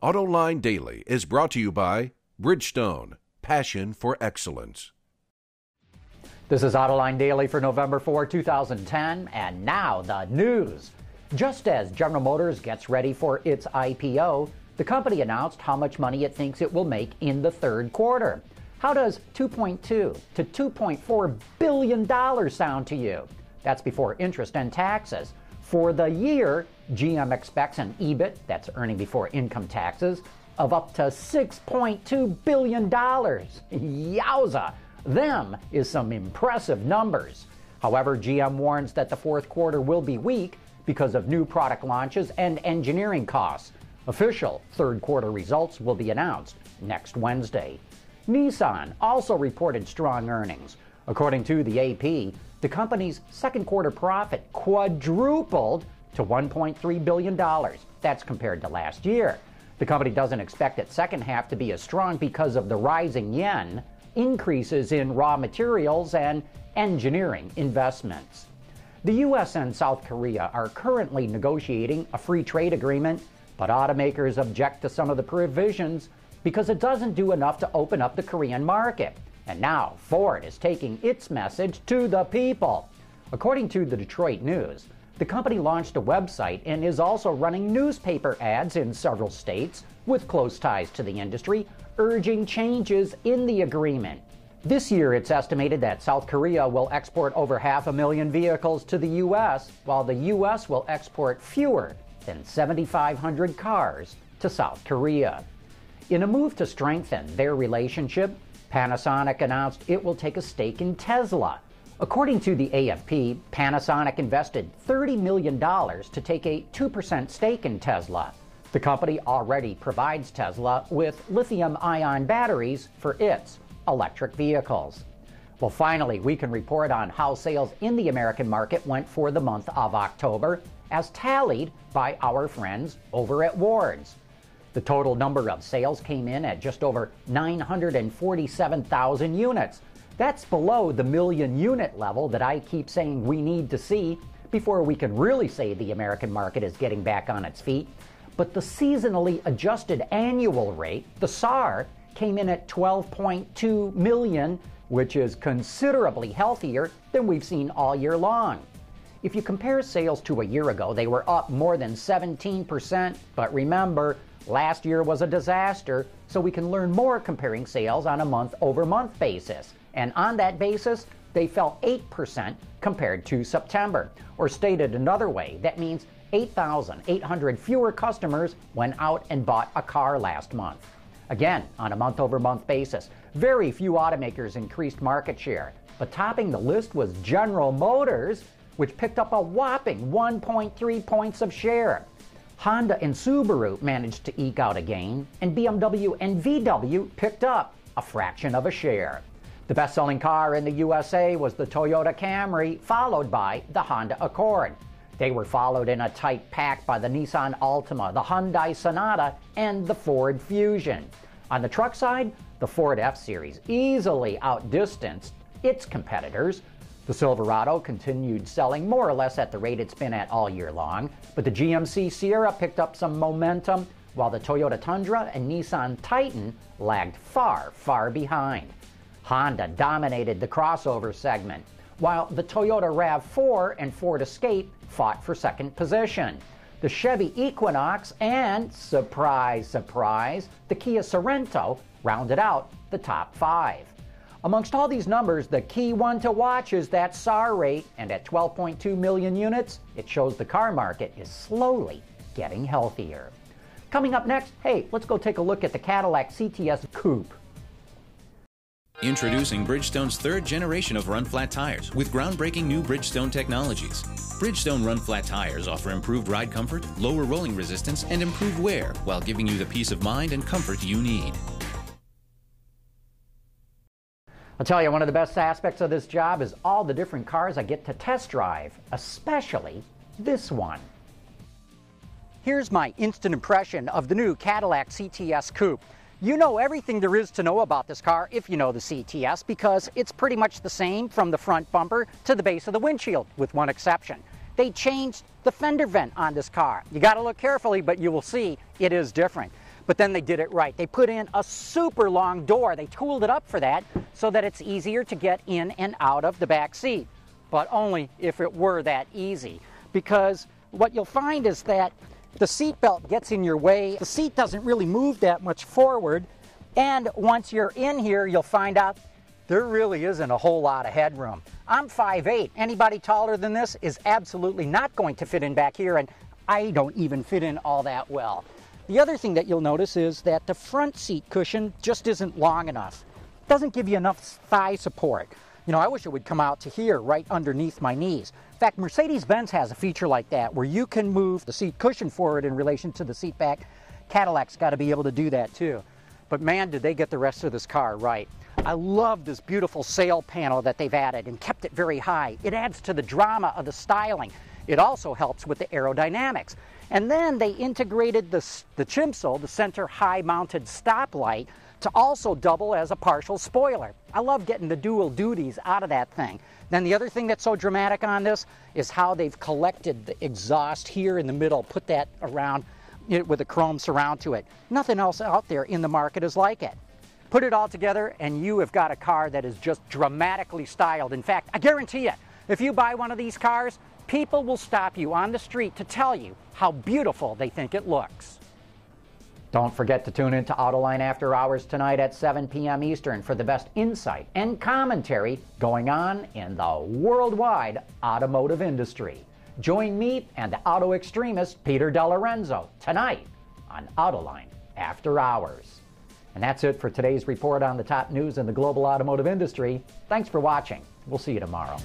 Autoline Daily is brought to you by Bridgestone, passion for excellence. This is Autoline Daily for November 4, 2010, and now the news. Just as General Motors gets ready for its IPO, the company announced how much money it thinks it will make in the third quarter. How does $2.2 to $2.4 billion sound to you? That's before interest and taxes. For the year, GM expects an EBIT, that's earning before income taxes, of up to $6.2 billion. Yowza! Them is some impressive numbers. However, GM warns that the fourth quarter will be weak because of new product launches and engineering costs. Official third quarter results will be announced next Wednesday. Nissan also reported strong earnings. According to the AP, the company's second quarter profit quadrupled to $1.3 billion. That's compared to last year. The company doesn't expect its second half to be as strong because of the rising yen, increases in raw materials, and engineering investments. The U.S. and South Korea are currently negotiating a free trade agreement, but automakers object to some of the provisions because it doesn't do enough to open up the Korean market. And now Ford is taking its message to the people. According to the Detroit News, the company launched a website and is also running newspaper ads in several states with close ties to the industry, urging changes in the agreement. This year, it's estimated that South Korea will export over 500,000 vehicles to the U.S., while the U.S. will export fewer than 7,500 cars to South Korea. In a move to strengthen their relationship, Panasonic announced it will take a stake in Tesla. According to the AFP, Panasonic invested $30 million to take a 2% stake in Tesla. The company already provides Tesla with lithium-ion batteries for its electric vehicles. Well, finally, we can report on how sales in the American market went for the month of October, as tallied by our friends over at Ward's. The total number of sales came in at just over 947,000 units. That's below the million unit level that I keep saying we need to see before we can really say the American market is getting back on its feet. But the seasonally adjusted annual rate, the SAAR, came in at 12.2 million, which is considerably healthier than we've seen all year long. If you compare sales to a year ago, they were up more than 17%, but remember, last year was a disaster, so we can learn more comparing sales on a month-over-month basis. And on that basis, they fell 8% compared to September. Or stated another way, that means 8,800 fewer customers went out and bought a car last month. Again, on a month-over-month basis, very few automakers increased market share. But topping the list was General Motors, which picked up a whopping 1.3 points of share. Honda and Subaru managed to eke out a gain, and BMW and VW picked up a fraction of a share. The best-selling car in the USA was the Toyota Camry, followed by the Honda Accord. They were followed in a tight pack by the Nissan Altima, the Hyundai Sonata, and the Ford Fusion. On the truck side, the Ford F-Series easily outdistanced its competitors. The Silverado continued selling more or less at the rate it's been at all year long, but the GMC Sierra picked up some momentum, while the Toyota Tundra and Nissan Titan lagged far, far behind. Honda dominated the crossover segment, while the Toyota RAV4 and Ford Escape fought for second position. The Chevy Equinox and, surprise, surprise, the Kia Sorento rounded out the top five. Amongst all these numbers, the key one to watch is that SAAR rate, and at 12.2 million units, it shows the car market is slowly getting healthier. Coming up next, hey, let's go take a look at the Cadillac CTS Coupe. Introducing Bridgestone's third generation of run-flat tires with groundbreaking new Bridgestone technologies. Bridgestone run-flat tires offer improved ride comfort, lower rolling resistance, and improved wear while giving you the peace of mind and comfort you need. I'll tell you, one of the best aspects of this job is all the different cars I get to test drive, especially this one. Here's my instant impression of the new Cadillac CTS Coupe. You know everything there is to know about this car if you know the CTS, because it's pretty much the same from the front bumper to the base of the windshield, with one exception. They changed the fender vent on this car. You got to look carefully, but you will see it is different. but then they did it right. They put in a super long door. They tooled it up for that so that it's easier to get in and out of the back seat, but only if it were that easy. Because what you'll find is that the seat belt gets in your way. The seat doesn't really move that much forward, and once you're in here, you'll find out there really isn't a whole lot of headroom. I'm 5'8". Anybody taller than this is absolutely not going to fit in back here, and I don't even fit in all that well. The other thing that you'll notice is that the front seat cushion just isn't long enough. It doesn't give you enough thigh support. You know, I wish it would come out to here, right underneath my knees. In fact, Mercedes-Benz has a feature like that, where you can move the seat cushion forward in relation to the seat back. Cadillac's got to be able to do that too. But man, did they get the rest of this car right. I love this beautiful sail panel that they've added and kept it very high. It adds to the drama of the styling. It also helps with the aerodynamics. And then they integrated the Chimsel, the center high-mounted stoplight, to also double as a partial spoiler. I love getting the dual duties out of that thing. Then the other thing that's so dramatic on this is how they've collected the exhaust here in the middle, put that around it with a chrome surround to it. Nothing else out there in the market is like it. Put it all together and you have got a car that is just dramatically styled. In fact, I guarantee you, if you buy one of these cars, people will stop you on the street to tell you how beautiful they think it looks. Don't forget to tune in to Autoline After Hours tonight at 7 p.m. Eastern for the best insight and commentary going on in the worldwide automotive industry. Join me and the auto extremist Peter DeLorenzo tonight on Autoline After Hours. And that's it for today's report on the top news in the global automotive industry. Thanks for watching. We'll see you tomorrow.